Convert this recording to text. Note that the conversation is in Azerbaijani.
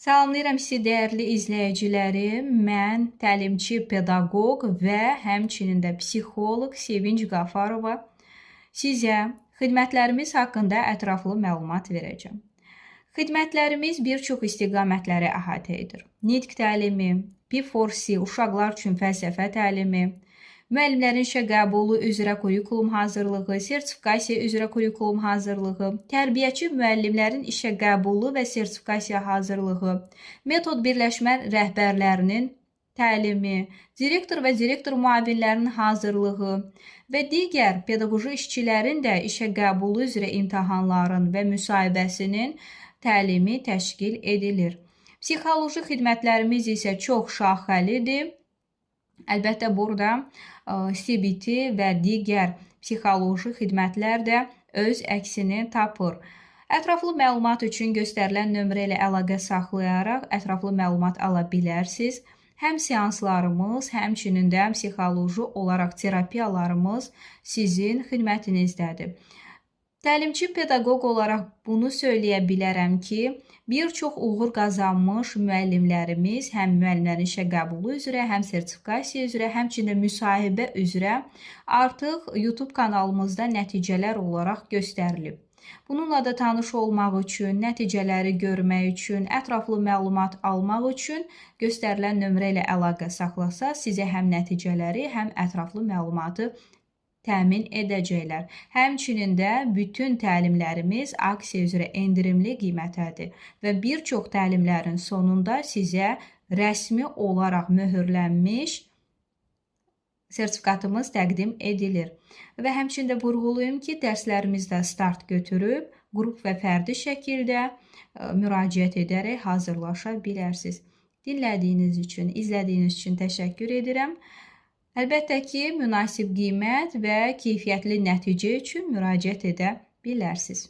Salamlayıram sizi dəyərli izləyicilərim. Mən təlimçi, pedaqoq və həmçinin də psixoloq Sevinc Qafarova sizə xidmətlərimiz haqqında ətraflı məlumat verəcəm. Xidmətlərimiz bir çox istiqamətləri əhatə edir. Nitq təlimi, P4C, uşaqlar üçün fəlsəfə təlimi, müəllimlərin işə qəbulu üzrə kurikulum hazırlığı, sertifikasiya üzrə kurikulum hazırlığı, tərbiyəçi müəllimlərin işə qəbulu və sertifikasiya hazırlığı, metod birləşmə rəhbərlərinin təlimi, direktor və direktor müavinlərinin hazırlığı və digər pedaqoji işçilərin də işə qəbulu üzrə imtahanların və müsahibəsinin təlimi təşkil edilir. Psixoloji xidmətlərimiz isə çox şaxəlidir. Əlbəttə, burada CBT və digər psixoloji xidmətlər də öz əksini tapır. Ətraflı məlumat üçün göstərilən nömrə ilə əlaqə saxlayaraq ətraflı məlumat ala bilərsiniz. Həm seanslarımız, həmçinin də psixoloji olaraq terapiyalarımız sizin xidmətinizdədir. Təlimçi pedaqoq olaraq bunu söyləyə bilərəm ki, bir çox uğur qazanmış müəllimlərimiz həm müəllimlərin işə qəbulu üzrə, həm sertifikasiya üzrə, həmçinin də müsahibə üzrə artıq YouTube kanalımızda nəticələr olaraq göstərilib. Bununla da tanış olmaq üçün, nəticələri görmək üçün, ətraflı məlumat almaq üçün göstərilən nömrə ilə əlaqə saxlasa, sizə həm nəticələri, həm ətraflı məlumatı təmin edəcəklər. Həmçinin də bütün təlimlərimiz aksiya üzrə endirimli qiymətədir və bir çox təlimlərin sonunda sizə rəsmi olaraq möhürlənmiş sertifikatımız təqdim edilir. Və həmçinin də vurğulayım ki, dərslərimizdə start götürüb, qrup və fərdi şəkildə müraciət edərək hazırlaşa bilərsiniz. Dinlədiyiniz üçün, izlədiyiniz üçün təşəkkür edirəm. Əlbəttə ki, münasib qiymət və keyfiyyətli nəticə üçün müraciət edə bilərsiniz.